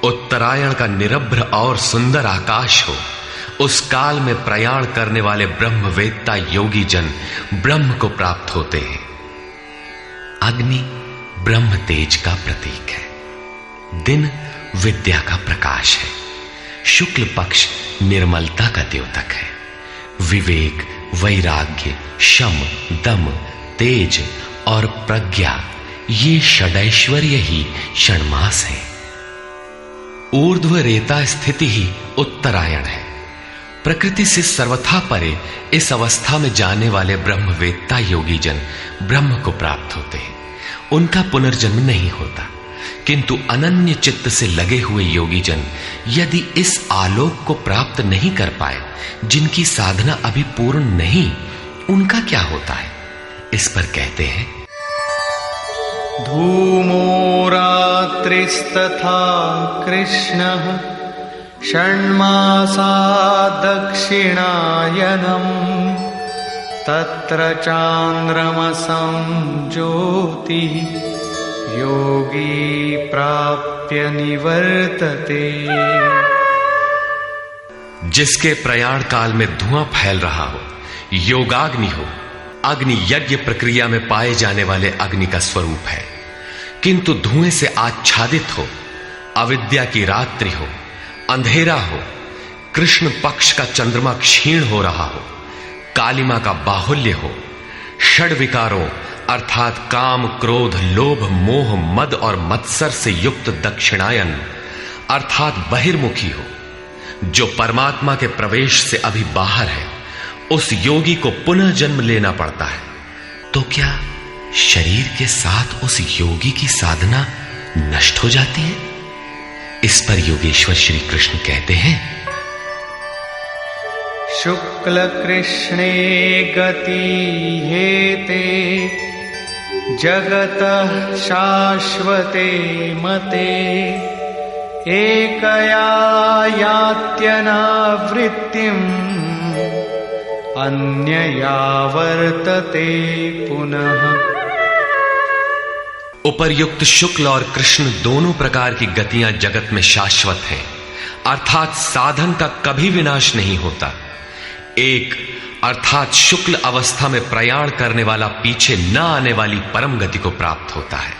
उत्तरायण का निरभ्र और सुंदर आकाश हो, उस काल में प्रयाण करने वाले ब्रह्मवेत्ता योगी जन ब्रह्म को प्राप्त होते हैं। अग्नि ब्रह्म तेज का प्रतीक है, दिन विद्या का प्रकाश है, शुक्ल पक्ष निर्मलता का द्योतक है, विवेक, वैराग्य, शम, दम, तेज और प्रज्ञा ये षडैश्वर्य ही षण्मास है। ऊर्ध्व रेता स्थिति ही उत्तरायण है। प्रकृति से सर्वथा परे इस अवस्था में जाने वाले ब्रह्मवेत्ता योगी जन ब्रह्म को प्राप्त होते हैं। उनका पुनर्जन्म नहीं होता, किंतु अनन्य चित्त से लगे हुए योगी जन यदि इस आलोक को प्राप्त नहीं कर पाए, जिनकी साधना अभी पूर्ण नहीं, उनका क्या होता है, इस पर कहते हैं, धूमो रात्रिस्तथा कृष्णः षण्मासा दक्षिणायनम् तत्र चान्द्रमसं ज्योति योगी प्राप्य निवर्तते। जिसके प्रयाण काल में धुआं फैल रहा हो, योगाग्नि हो, अग्नि यज्ञ प्रक्रिया में पाए जाने वाले अग्नि का स्वरूप है, किंतु धुएं से आच्छादित हो, अविद्या की रात्रि हो, अंधेरा हो, कृष्ण पक्ष का चंद्रमा क्षीण हो रहा हो, कालिमा का बाहुल्य हो, षड विकारों अर्थात काम, क्रोध, लोभ, मोह, मद और मत्सर से युक्त दक्षिणायन अर्थात बहिर्मुखी हो, जो परमात्मा के प्रवेश से अभी बाहर है, उस योगी को पुनः जन्म लेना पड़ता है। तो क्या शरीर के साथ उस योगी की साधना नष्ट हो जाती है? इस पर योगेश्वर श्री कृष्ण कहते हैं, शुक्ल कृष्णे गति हेते जगतः शाश्वते मते एकया यात्यनावृत्तिम् अन्यया वर्तते पुनः। उपर्युक्त शुक्ल और कृष्ण दोनों प्रकार की गतियां जगत में शाश्वत हैं, अर्थात साधन का कभी विनाश नहीं होता। एक अर्थात शुक्ल अवस्था में प्रयाण करने वाला पीछे न आने वाली परम गति को प्राप्त होता है,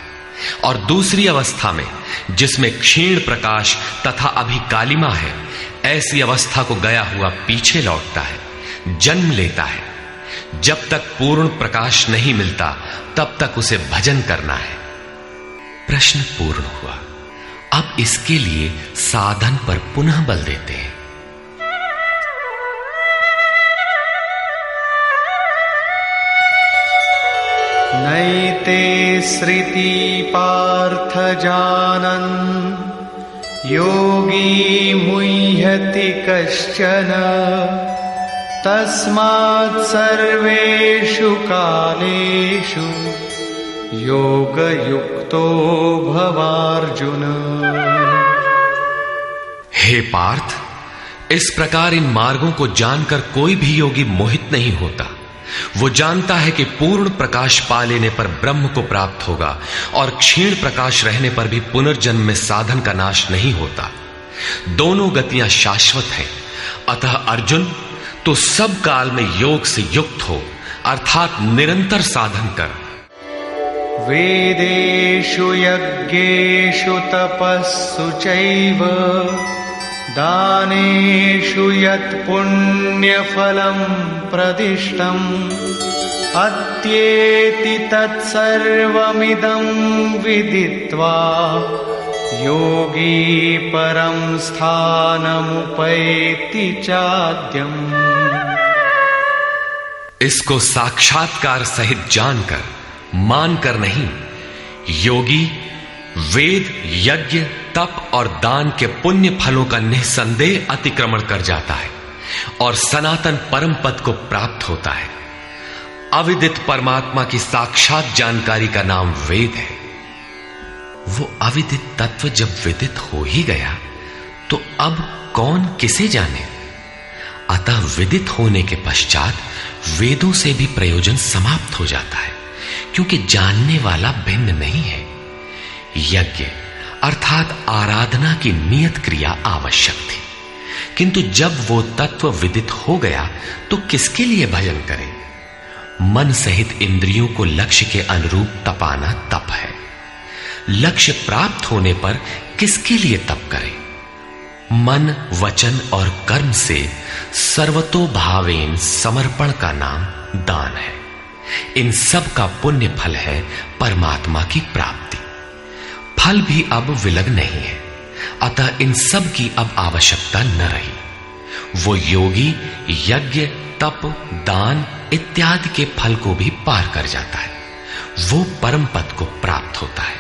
और दूसरी अवस्था में जिसमें क्षीण प्रकाश तथा अभी कालिमा है, ऐसी अवस्था को गया हुआ पीछे लौटता है, जन्म लेता है। जब तक पूर्ण प्रकाश नहीं मिलता तब तक उसे भजन करना है। प्रश्न पूर्ण हुआ। अब इसके लिए साधन पर पुनः बल देते हैं। नैते श्रुति पार्थ जानन् योगी मुह्यति कश्चन तस्मात् सर्वेषु कालेषु योगयुक्तो भवार्जुन। हे पार्थ, इस प्रकार इन मार्गों को जानकर कोई भी योगी मोहित नहीं होता। वो जानता है कि पूर्ण प्रकाश पा लेने पर ब्रह्म को प्राप्त होगा और क्षीण प्रकाश रहने पर भी पुनर्जन्म में साधन का नाश नहीं होता। दोनों गतियां शाश्वत हैं। अतः अर्जुन, तो सब काल में योग से युक्त हो, अर्थात निरंतर साधन कर। वेदेषु यज्ञेषु तपस्सु चैव दानेषु यत् पुण्यफलं प्रदिष्टम् अत्येति तत्सर्वमिदं विदित्वा योगी परं स्थानमुपैति चाद्यम्। इसको साक्षात्कार सहित जानकर, मानकर नहीं, योगी वेद, यज्ञ, तप और दान के पुण्य फलों का निसंदेह अतिक्रमण कर जाता है और सनातन परम पद को प्राप्त होता है। अविदित परमात्मा की साक्षात जानकारी का नाम वेद है। वो अविदित तत्व जब विदित हो ही गया तो अब कौन किसे जाने। अतः विदित होने के पश्चात वेदों से भी प्रयोजन समाप्त हो जाता है, क्योंकि जानने वाला भिन्न नहीं है। यज्ञ अर्थात आराधना की नियत क्रिया आवश्यक थी, किंतु जब वो तत्व विदित हो गया तो किसके लिए भजन करें। मन सहित इंद्रियों को लक्ष्य के अनुरूप तपाना तप है। लक्ष्य प्राप्त होने पर किसके लिए तप करें। मन, वचन और कर्म से सर्वतोभावेन समर्पण का नाम दान है। इन सब का पुण्य फल है परमात्मा की प्राप्ति। फल भी अब विलग नहीं है, अतः इन सब की अब आवश्यकता न रही। वो योगी यज्ञ, तप, दान इत्यादि के फल को भी पार कर जाता है। वो परम पद को प्राप्त होता है।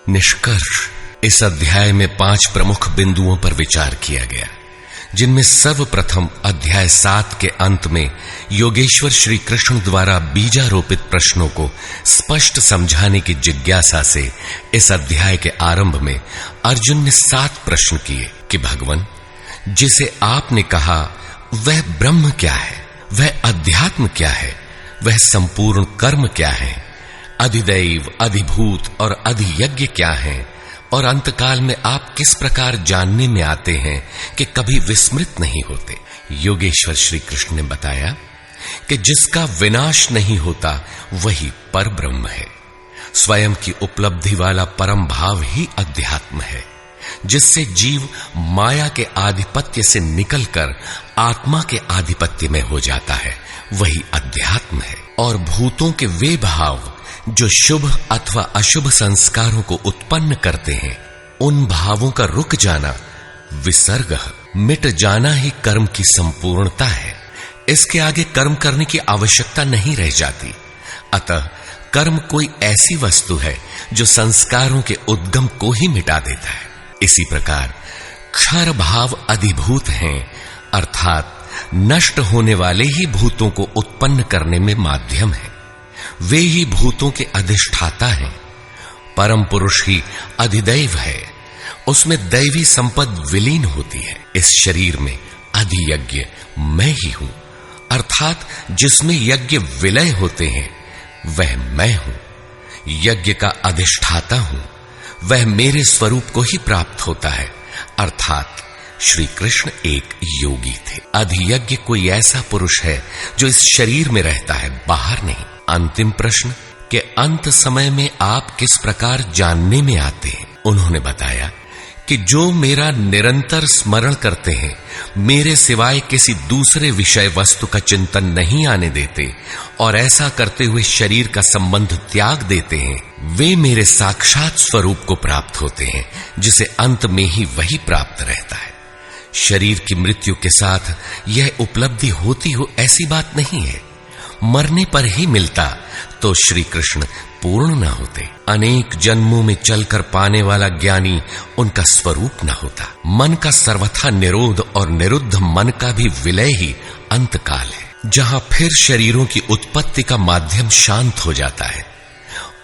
निष्कर्ष, इस अध्याय में 5 प्रमुख बिंदुओं पर विचार किया गया, जिनमें सर्वप्रथम अध्याय 7 के अंत में योगेश्वर श्री कृष्ण द्वारा बीजारोपित प्रश्नों को स्पष्ट समझाने की जिज्ञासा से इस अध्याय के आरंभ में अर्जुन ने 7 प्रश्न किए कि भगवान, जिसे आपने कहा वह ब्रह्म क्या है, वह अध्यात्म क्या है, वह संपूर्ण कर्म क्या है, अधिदैव, अधिभूत और अधियज्ञ क्या है, और अंतकाल में आप किस प्रकार जानने में आते हैं कि कभी विस्मृत नहीं होते। योगेश्वर श्री कृष्ण ने बताया कि जिसका विनाश नहीं होता वही पर ब्रह्म है। स्वयं की उपलब्धि वाला परम भाव ही अध्यात्म है, जिससे जीव माया के आधिपत्य से निकलकर आत्मा के आधिपत्य में हो जाता है, वही अध्यात्म है। और भूतों के वे भाव जो शुभ अथवा अशुभ संस्कारों को उत्पन्न करते हैं, उन भावों का रुक जाना, विसर्ग, मिट जाना ही कर्म की संपूर्णता है। इसके आगे कर्म करने की आवश्यकता नहीं रह जाती। अतः कर्म कोई ऐसी वस्तु है जो संस्कारों के उद्गम को ही मिटा देता है। इसी प्रकार क्षर भाव अधिभूत हैं, अर्थात नष्ट होने वाले ही भूतों को उत्पन्न करने में माध्यम है। वे ही भूतों के अधिष्ठाता हैं। परम पुरुष ही अधिदैव है, उसमें दैवी संपद विलीन होती है। इस शरीर में अधियज्ञ मैं ही हूं, अर्थात जिसमें यज्ञ विलय होते हैं वह मैं हूं। यज्ञ का अधिष्ठाता हूं, वह मेरे स्वरूप को ही प्राप्त होता है, अर्थात श्री कृष्ण एक योगी थे। अधियज्ञ कोई ऐसा पुरुष है जो इस शरीर में रहता है, बाहर नहीं। अंतिम प्रश्न के अंत समय में आप किस प्रकार जानने में आते हैं। उन्होंने बताया कि जो मेरा निरंतर स्मरण करते हैं, मेरे सिवाय किसी दूसरे विषय वस्तु का चिंतन नहीं आने देते और ऐसा करते हुए शरीर का संबंध त्याग देते हैं, वे मेरे साक्षात स्वरूप को प्राप्त होते हैं, जिसे अंत में ही वही प्राप्त रहता है। शरीर की मृत्यु के साथ यह उपलब्धि होती हो ऐसी बात नहीं है। मरने पर ही मिलता तो श्री कृष्ण पूर्ण न होते। अनेक जन्मों में चलकर पाने वाला ज्ञानी उनका स्वरूप न होता। मन का सर्वथा निरोध और निरुद्ध मन का भी विलय ही अंतकाल है। जहां फिर शरीरों की उत्पत्ति का माध्यम शांत हो जाता है,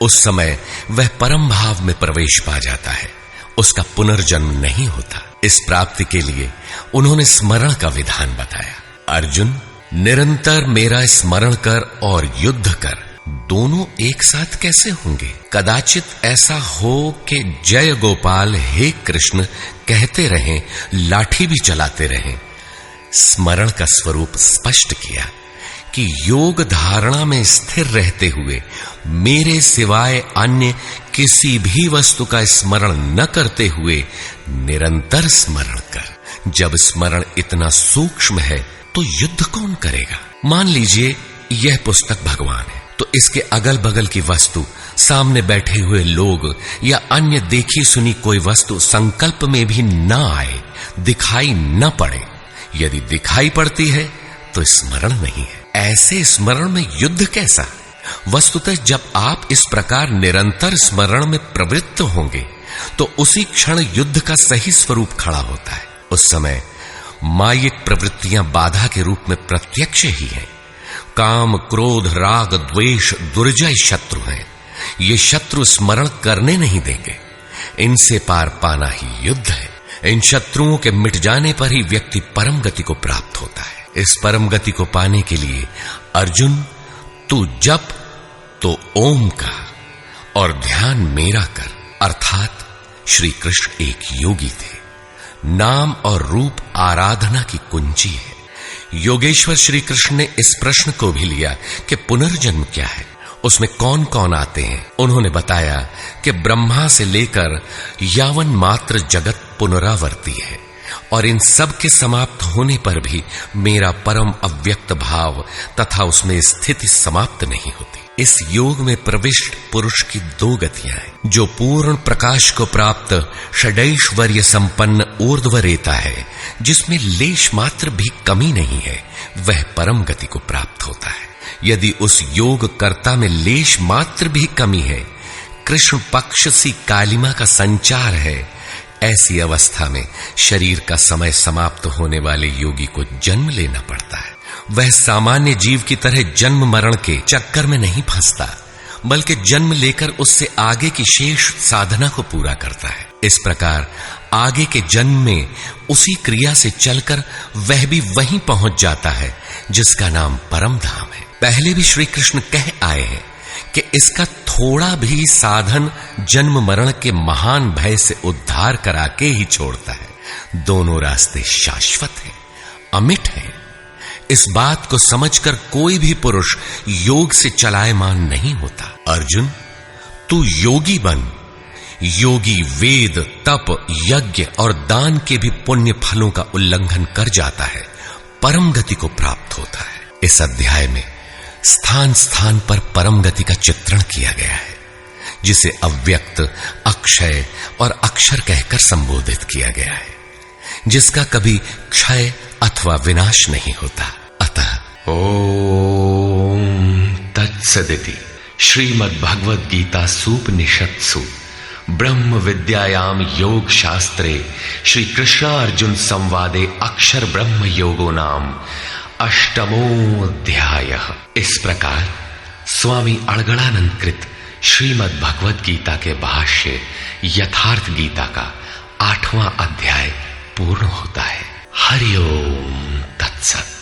उस समय वह परम भाव में प्रवेश पा जाता है, उसका पुनर्जन्म नहीं होता। इस प्राप्ति के लिए उन्होंने स्मरण का विधान बताया। अर्जुन, निरंतर मेरा स्मरण कर और युद्ध कर, दोनों एक साथ कैसे होंगे? कदाचित ऐसा हो कि जय गोपाल, हे कृष्ण कहते रहें, लाठी भी चलाते रहें। स्मरण का स्वरूप स्पष्ट किया कि योग धारणा में स्थिर रहते हुए मेरे सिवाय अन्य किसी भी वस्तु का स्मरण न करते हुए निरंतर स्मरण कर। जब स्मरण इतना सूक्ष्म है तो युद्ध कौन करेगा? मान लीजिए यह पुस्तक भगवान है, तो इसके अगल बगल की वस्तु, सामने बैठे हुए लोग या अन्य देखी सुनी कोई वस्तु संकल्प में भी न आए, दिखाई न पड़े। यदि दिखाई पड़ती है तो स्मरण नहीं है। ऐसे स्मरण में युद्ध कैसा? वस्तुतः जब आप इस प्रकार निरंतर स्मरण में प्रवृत्त होंगे तो उसी क्षण युद्ध का सही स्वरूप खड़ा होता है। उस समय मायिक प्रवृत्तियां बाधा के रूप में प्रत्यक्ष ही हैं। काम, क्रोध, राग, द्वेष दुर्जय शत्रु हैं। ये शत्रु स्मरण करने नहीं देंगे। इनसे पार पाना ही युद्ध है। इन शत्रुओं के मिट जाने पर ही व्यक्ति परम गति को प्राप्त होता है। इस परम गति को पाने के लिए अर्जुन, तू जप तो ओम का और ध्यान मेरा कर। अर्थात श्री कृष्ण एक योगी थे। नाम और रूप आराधना की कुंजी है। योगेश्वर श्री कृष्ण ने इस प्रश्न को भी लिया कि पुनर्जन्म क्या है, उसमें कौन कौन आते हैं। उन्होंने बताया कि ब्रह्मा से लेकर यावन मात्र जगत पुनरावर्ती है और इन सब के समाप्त होने पर भी मेरा परम अव्यक्त भाव तथा उसमें स्थिति समाप्त नहीं होती। इस योग में प्रविष्ट पुरुष की दो गतियां हैं। जो पूर्ण प्रकाश को प्राप्त षडैश्वर्य संपन्न ऊर्ध्वरेता है, जिसमें लेश मात्र भी कमी नहीं है, वह परम गति को प्राप्त होता है। यदि उस योग कर्ता में लेश मात्र भी कमी है, कृष्ण पक्ष सी कालिमा का संचार है, ऐसी अवस्था में शरीर का समय समाप्त होने वाले योगी को जन्म लेना पड़ता है। वह सामान्य जीव की तरह जन्म मरण के चक्कर में नहीं फंसता, बल्कि जन्म लेकर उससे आगे की शेष साधना को पूरा करता है। इस प्रकार आगे के जन्म में उसी क्रिया से चलकर वह भी वहीं पहुंच जाता है जिसका नाम परम धाम है। पहले भी श्री कृष्ण कह आए हैं कि इसका थोड़ा भी साधन जन्म मरण के महान भय से उद्धार करा के ही छोड़ता है। दोनों रास्ते शाश्वत हैं, अमिट हैं। इस बात को समझकर कोई भी पुरुष योग से चलायमान नहीं होता। अर्जुन, तू योगी बन। योगी वेद, तप, यज्ञ और दान के भी पुण्य फलों का उल्लंघन कर जाता है, परम गति को प्राप्त होता है। इस अध्याय में स्थान स्थान पर परम गति का चित्रण किया गया है, जिसे अव्यक्त, अक्षय और अक्षर कहकर संबोधित किया गया है, जिसका कभी क्षय अथवा विनाश नहीं होता। अतः ओम तत्सदिति श्रीमद् भगवद गीता सूपनिषत्सु ब्रह्म विद्यायाम योग शास्त्रे श्री कृष्णार्जुन संवादे अक्षर ब्रह्म योगो नाम अष्टमोऽध्यायः। इस प्रकार स्वामी अड़गड़ानंद कृत श्रीमद् भगवद गीता के भाष्य यथार्थ गीता का 8वां अध्याय पूर्ण होता है। हरि ओम तत्सत।